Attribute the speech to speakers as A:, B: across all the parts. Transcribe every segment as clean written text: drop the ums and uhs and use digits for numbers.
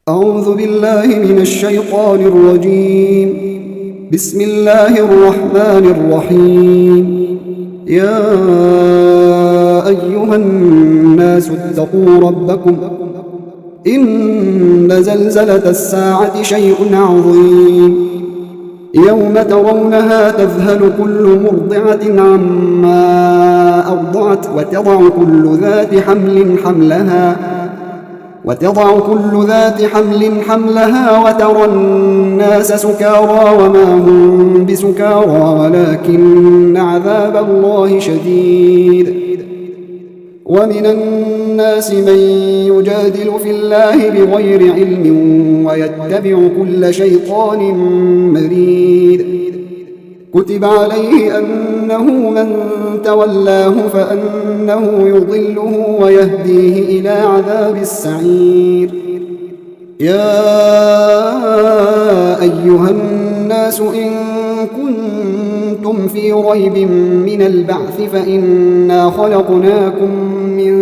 A: أعوذ بالله من الشيطان الرجيم. بسم الله الرحمن الرحيم. يا أيها الناس اتقوا ربكم إن زلزلة الساعة شيء عظيم. يوم ترونها تذهل كل مرضعة عما أرضعت وتضع كل ذات حمل حملها وترى الناس سكارى وما هم بسكارى ولكن عذاب الله شديد. ومن الناس من يجادل في الله بغير علم ويتبع كل شيطان مريد. كتب عليه أنه من تولاه فأنه يضله ويهديه إلى عذاب السعير. يا أيها الناس إن كنتم في ريب من البعث فإنا خلقناكم من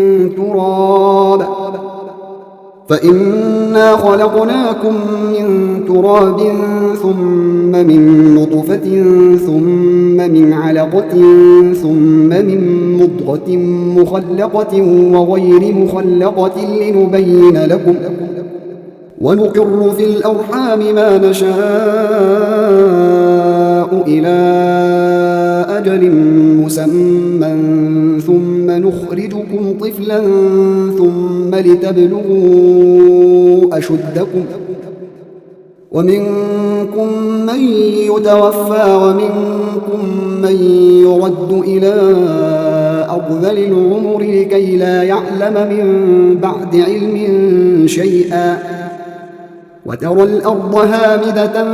A: تراب ثم من نطفة ثم من علقة ثم من مضغة مخلقة وغير مخلقة لنبين لكم ونقر في الأرحام ما نشاء إلى أجل مسمى ثم نخرجكم طفلا ثم لتبلغوا أشدكم ومنكم من يتوفى ومنكم من يرد إلى أرذل العمر لكي لا يعلم من بعد علم شيئا. وترى الأرض هامدة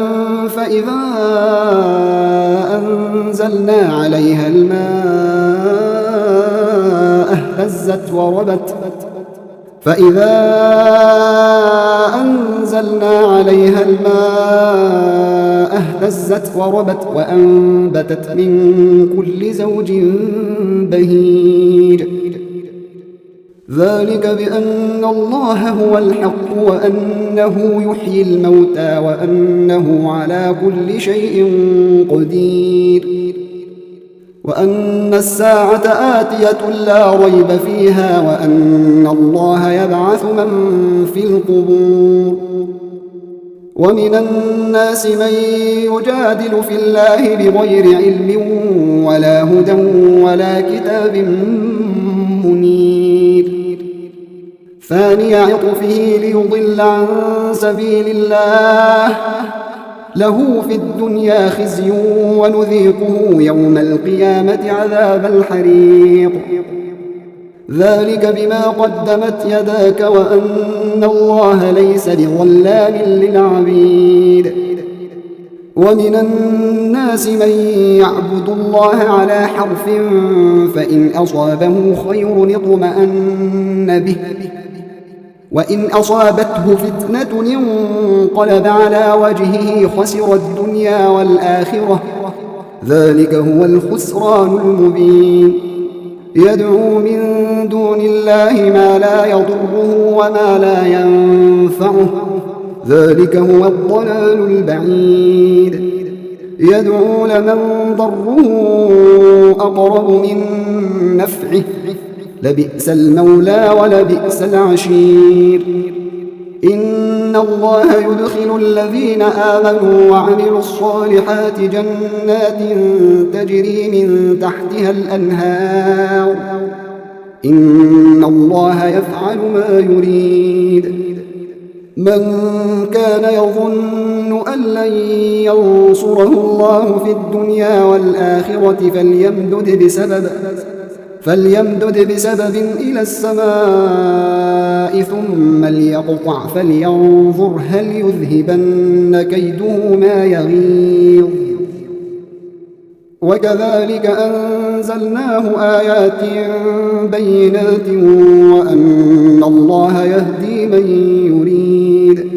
A: فإذا أنزلنا عليها الماء اهتزت وربت وأنبتت من كل زوج بهيج. ذلك بأن الله هو الحق وأنه يحيي الموتى وأنه على كل شيء قدير وأن الساعة آتية لا ريب فيها وأن الله يبعث من في القبور. ومن الناس من يجادل في الله بغير علم ولا هدى ولا كتاب منير. ثاني عطفه ليضل عن سبيل الله له في الدنيا خزي ونذيقه يوم القيامة عذاب الحريق. ذلك بما قدمت يداك وأن الله ليس بظلام للعبيد. ومن الناس من يعبد الله على حرف فإن أصابه خير اطمأن به وإن أصابته فتنة انقلب على وجهه خسر الدنيا والآخرة ذلك هو الخسران المبين. يدعو من دون الله ما لا يضره وما لا ينفعه ذلك هو الضلال البعيد. يدعو لمن ضره أقرب من نفعه لبئس المولى ولبئس العشير. إن الله يدخل الذين آمنوا وعملوا الصالحات جنات تجري من تحتها الأنهار إن الله يفعل ما يريد. من كان يظن أن لن ينصره الله في الدنيا والآخرة فليمدد بسبب إلى السماء ثم ليقطع فلينظر هل يذهبن كيده ما يغيظ. وكذلك أنزلناه آيات بينات وأن الله يهدي من يريد.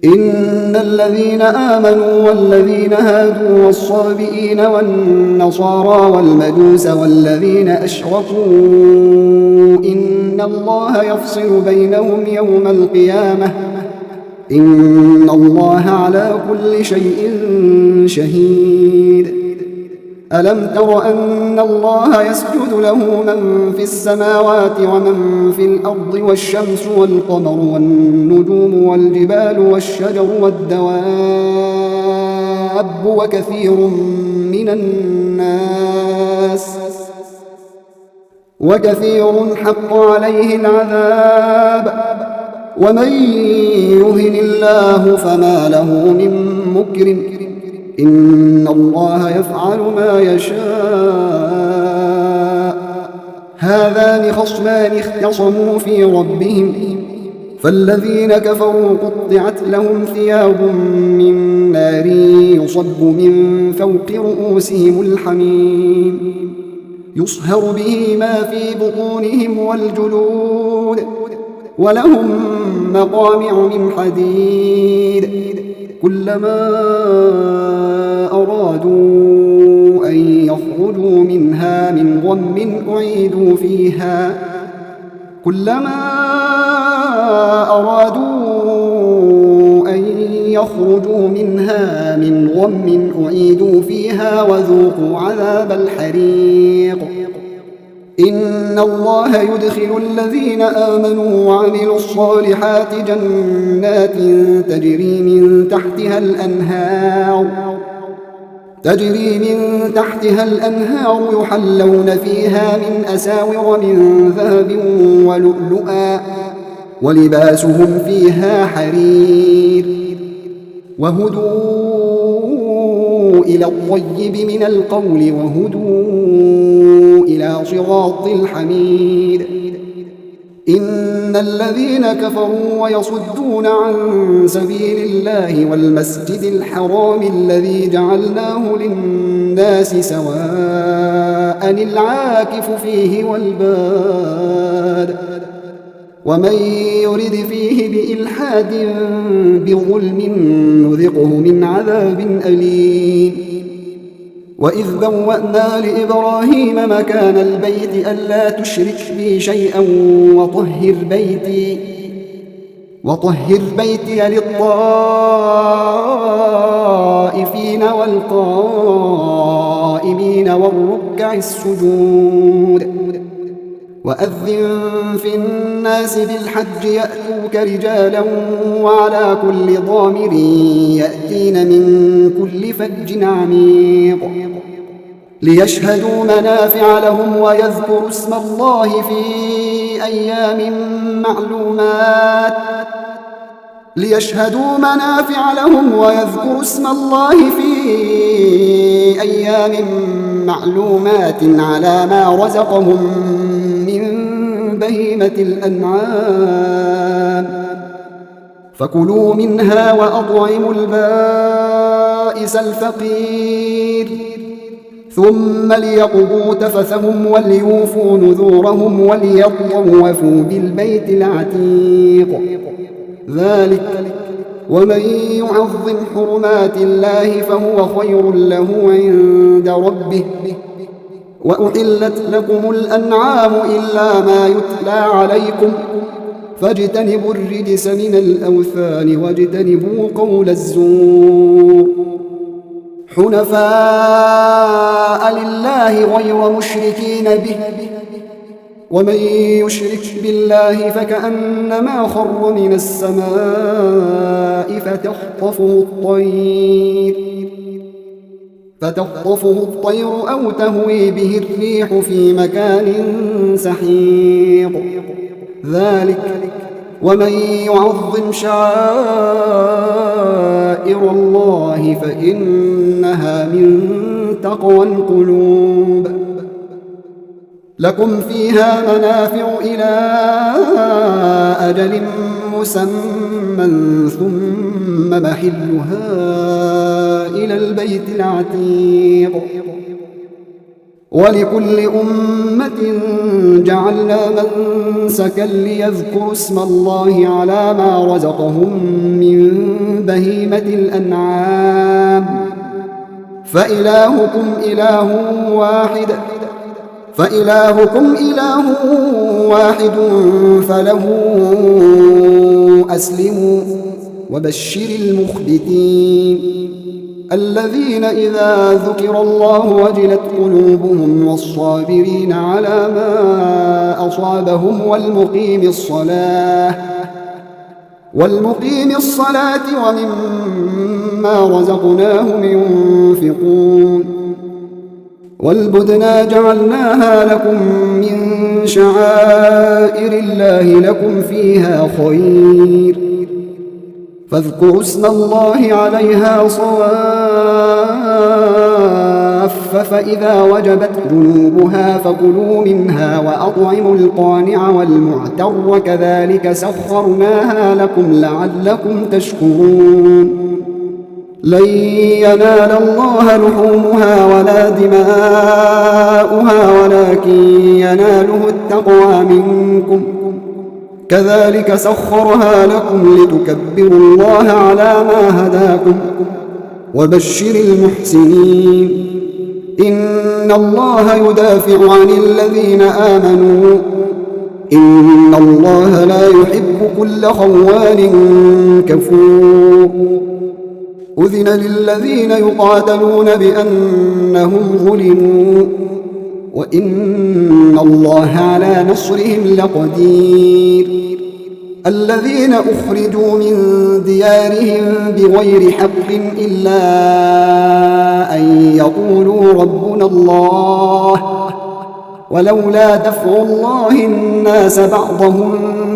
A: إن الذين آمنوا والذين هادوا والصابئين والنصارى والمجوس والذين أشركوا إن الله يفصل بينهم يوم القيامة إن الله على كل شيء شهيد ألم تر أن الله يسجد له من في السماوات ومن في الأرض والشمس والقمر والنجوم والجبال والشجر والدواب وكثير حق عليه العذاب ومن يهن الله فما له من مكرم إن الله يفعل ما يشاء هذان خصمان اختصموا في ربهم فالذين كفروا قطعت لهم ثياب من نار يصب من فوق رؤوسهم الحميم يصهر به ما في بطونهم والجلود ولهم مقامع من حديد كلما أرادوا أن يخرجوا منها من غم أعيدوا فيها وذوقوا عذاب الحريق إن الله يدخل الذين آمنوا وعملوا الصالحات جنات تجري من تحتها الأنهار يحلون فيها من أساور من ذهب ولؤلؤا ولباسهم فيها حرير وهدوا إلى الطيب من القول وهدوا إلى صراط الحميد إن الذين كفروا ويصدون عن سبيل الله والمسجد الحرام الذي جعلناه للناس سواء العاكف فيه والباد ومن يرد فيه بإلحاد بظلم نذقه من عذاب أليم وإذ بوأنا لإبراهيم مكان البيت ألا تشرك بي شيئا وطهر بيتي للطائفين والقائمين والركع السجود وأذن في الناس بالحج يأتوك رجالا وعلى كل ضامر يأتين من كل فج عميق ليشهدوا منافع لهم ويذكروا اسم الله في أيام معلومات على ما رزقهم من بهيمة الأنعام فكلوا منها وأطعموا البائس الفقير ثم ليقضوا تفثهم وليوفوا نذورهم وليطوفوا بالبيت العتيق ذلك ومن يعظم حرمات الله فهو خير له عند ربه وأحلت لكم الأنعام إلا ما يتلى عليكم فاجتنبوا الرجس من الأوثان واجتنبوا قول الزور حنفاء لله غير مشركين به ومن يشرك بالله فكأنما خر من السماء فتخطفه الطير أو تهوي به الريح في مكان سحيق ذلك ومن يعظم شعائر الله فإنها من تقوى القلوب لكم فيها منافع إلى أجل مسمى ثم محلها إلى البيت العتيق ولكل أمة جعلنا منسكا ليذكروا اسم الله على ما رزقهم من بهيمة الأنعام فإلهكم إله واحد فله أسلموا وبشر المخبتين الذين إذا ذكر الله وجلت قلوبهم والصابرين على ما أصابهم والمقيم الصلاة ومما رزقناهم ينفقون والبدنا جعلناها لكم من شعائر الله لكم فيها خير فاذكروا اسم الله عليها صواف فإذا وجبت جنوبها فكلوا منها وأطعموا القانع والمعتر كذلك سخرناها لكم لعلكم تشكرون لن ينال الله لحومها ولا دماؤها ولكن يناله التقوى منكم كذلك سخرها لكم لتكبروا الله على ما هداكم وبشر المحسنين إن الله يدافع عن الذين آمنوا إن الله لا يحب كل خوان كفور أذن للذين يقاتلون بأنهم ظلموا وإن الله على نصرهم لقدير الذين أخرجوا من ديارهم بغير حق إلا أن يقولوا ربنا الله ولولا دفع الله الناس بعضهم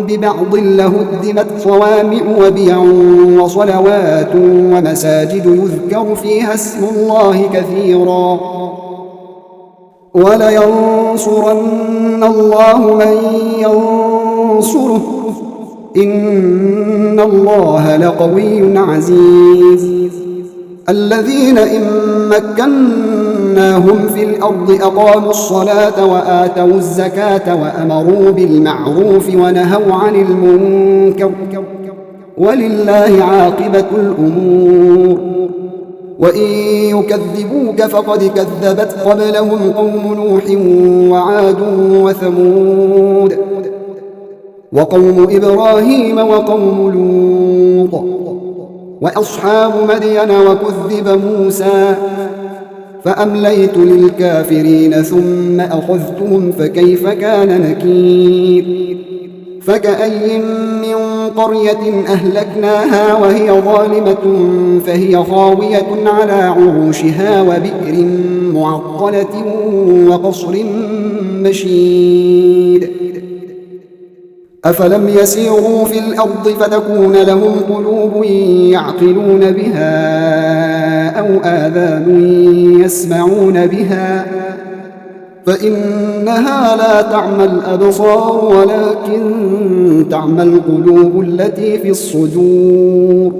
A: ببعض لهدمت صوامع وبيع وصلوات ومساجد يذكر فيها اسم الله كثيرا ولينصرن الله من ينصره إن الله لقوي عزيز الذين إن مكناهم في الأرض أقاموا الصلاة وآتوا الزكاة وأمروا بالمعروف ونهوا عن المنكر ولله عاقبة الأمور وإن يكذبوك فقد كذبت قبلهم قوم نوح وعاد وثمود وقوم إبراهيم وقوم لوط وأصحاب مدين وكذب موسى فأمليت للكافرين ثم أخذتهم فكيف كان نكير فكأي من قرية أهلكناها وهي ظالمة فهي خاوية على عروشها وبئر معطلة وقصر مشيد أفلم يسيروا في الأرض فتكون لهم قلوب يعقلون بها أو آذان يسمعون بها فإنها لا تعمى الأبصار ولكن تعمى القلوب التي في الصدور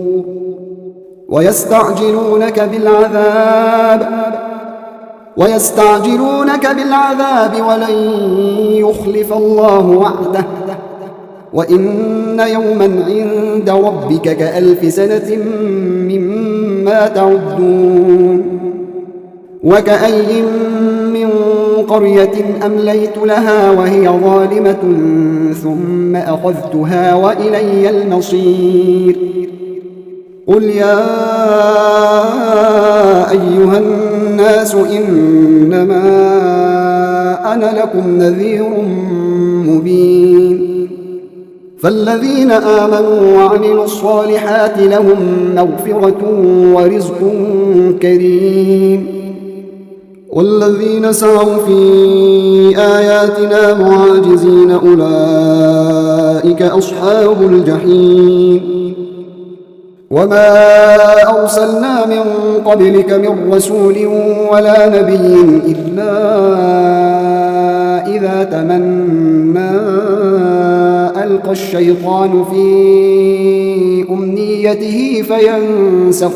A: ويستعجلونك بالعذاب ولن يخلف الله وعده وإن يوما عند ربك كألف سنة مما تعدون وكأي من قرية أمليت لها وهي ظالمة ثم أخذتها وإلي المصير قل يا أيها الناس إنما أنا لكم نذير مبين فالذين آمنوا وعملوا الصالحات لهم مغفرة ورزق كريم والذين سعوا في آياتنا معاجزين أولئك أصحاب الجحيم وما أرسلنا من قبلك من رسول ولا نبي إلا إذا تمنى ألقى الشيطان في أمنيته فينسخ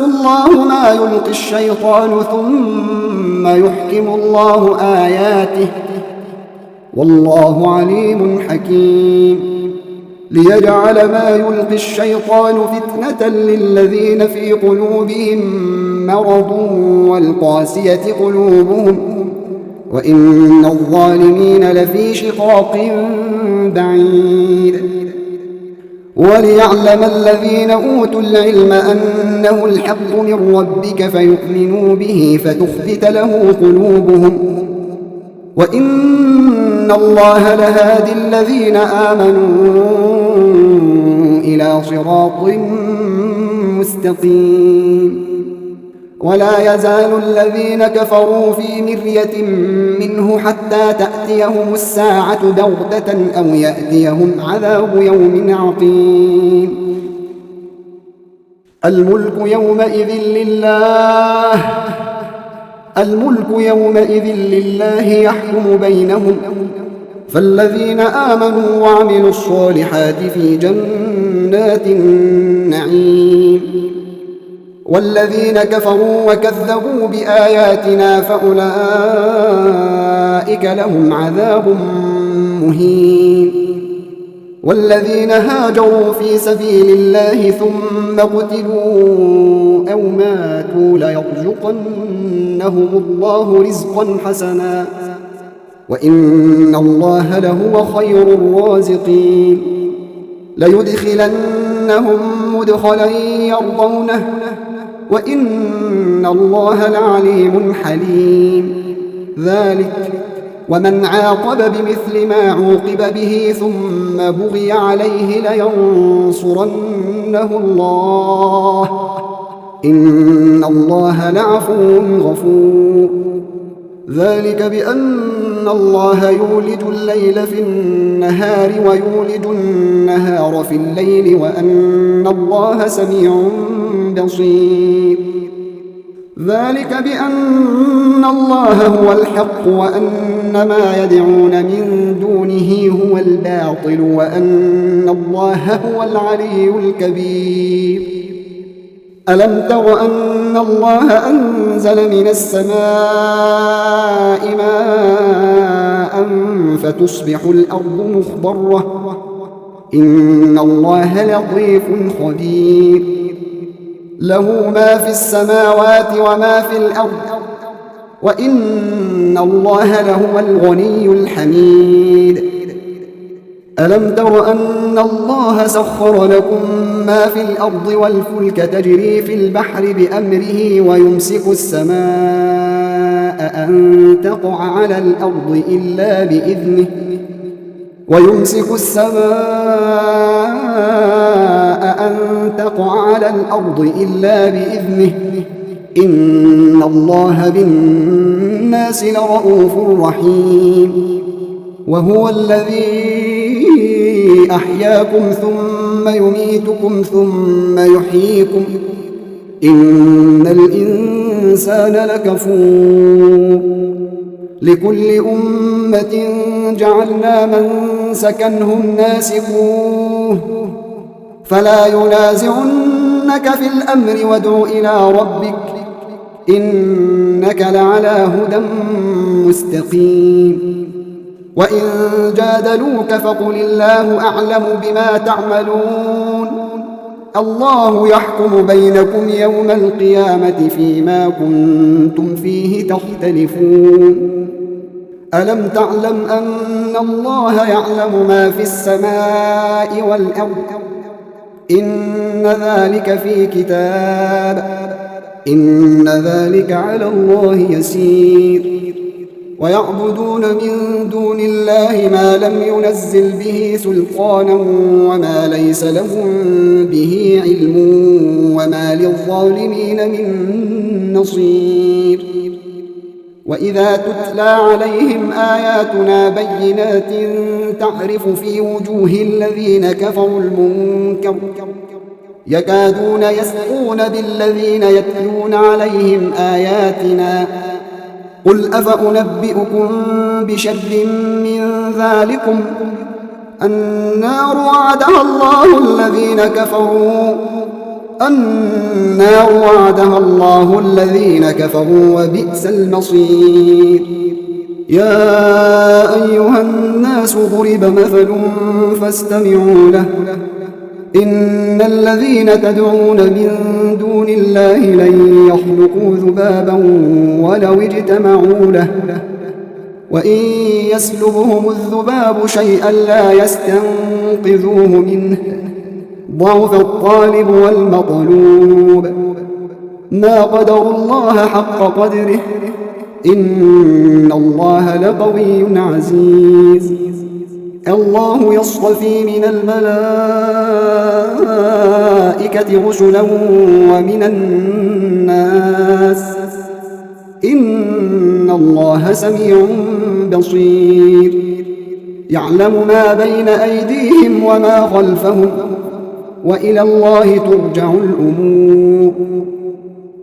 A: الله ما يلقي الشيطان ثم يحكم الله آياته والله عليم حكيم ليجعل ما يلقي الشيطان فتنة للذين في قلوبهم مرض والقاسية قلوبهم وإن الظالمين لفي شقاق بعيد. وليعلم الذين أوتوا العلم أنه الحق من ربك فيؤمنوا به فتخبت له قلوبهم، وإن الله لهادي الذين آمنوا إلى صراط مستقيم. ولا يزال الذين كفروا في مرية منه حتى تأتيهم الساعة بغتة أو يأتيهم عذاب يوم عقيم. الملك يومئذ لله يحكم بينهم، فالذين آمنوا وعملوا الصالحات في جنات النعيم، والذين كفروا وكذبوا بآياتنا فأولئك لهم عذاب مهين. والذين هاجروا في سبيل الله ثم قتلوا أو ماتوا ليرزقنهم الله رزقا حسنا وإن الله لهو خير الرازقين. ليدخلنهم مدخلا يرضونه وإن الله لعليم حليم. ذلك ومن عاقب بمثل ما عوقب به ثم بغي عليه لينصرنه الله إن الله لعفو غفور. ذلك بأن الله يولج الليل في النهار ويولج النهار في الليل وأن الله سميع بصير. ذلك بأن الله هو الحق وأن ما يدعون من دونه هو الباطل وأن الله هو العلي الكبير. ألم تر أن الله أنزل من السماء ماء فتصبح الأرض مخضرة إن الله لطيف خبير. له ما في السماوات وما في الأرض وإن الله لهو الغني الحميد. ألم تر أن الله سخر لكم ما في الأرض والفلك تجري في البحر بأمره ويمسك السماء أن تقع على الأرض إلا بإذنه إن الله بالناس لرؤوف رحيم. وهو الذي أحياكم ثم يميتكم ثم يحييكم إن الإنسان لكفور. لكل أمة جعلنا منسكا هم ناسكوه فلا ينازعنك في الأمر وادع إلى ربك إنك لعلى هدى مستقيم. وإن جادلوك فقل الله أعلم بما تعملون الله يحكم بينكم يوم القيامة فيما كنتم فيه تختلفون. ألم تعلم أن الله يعلم ما في السماء والأرض إن ذلك في كتاب إن ذلك على الله يسير. ويعبدون من دون الله ما لم ينزل به سلطانا وما ليس لهم به علم وما للظالمين من نصير. وإذا تتلى عليهم آياتنا بينات تعرف في وجوه الذين كفروا المنكر يكادون يسقون بالذين يتلون عليهم آياتنا قل أفأنبئكم بشر من ذلكم النار وعدها الله الذين كفروا وبئس المصير. يا أيها الناس ضرب مثل فاستمعوا له إن الذين تدعون من دون الله لن يخلقوا ذبابا ولو اجتمعوا له وإن يسلبهم الذباب شيئا لا يستنقذوه منه ضعف الطالب والمطلوب ما قدروا الله حق قدره إن الله لقوي عزيز الله يصطفي من الملائكة رسلا ومن الناس إن الله سميع بصير يعلم ما بين أيديهم وما خلفهم وإلى الله ترجع الأمور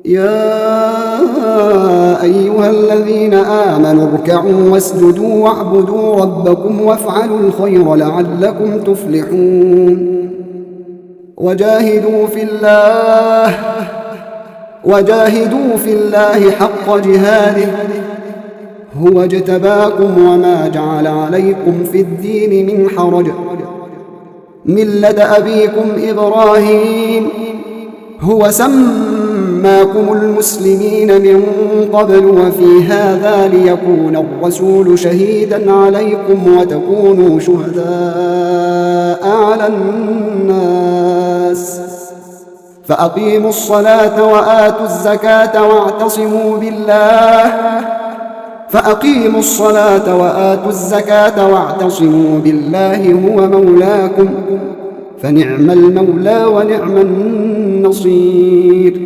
A: يا أيها الذين آمنوا اركعوا واسجدوا واعبدوا ربكم وافعلوا الخير لعلكم تفلحون وجاهدوا في الله حق جهاده هو اجتباكم وما جعل عليكم في الدين من حرج ملة أبيكم إبراهيم هو سماكم المسلمين من قبل وفي هذا ليكون الرسول شهيدا عليكم وتكونوا شهداء على الناس فأقيموا الصلاة وآتوا الزكاة واعتصموا بالله هو مولاكم فنعم المولى ونعم النصير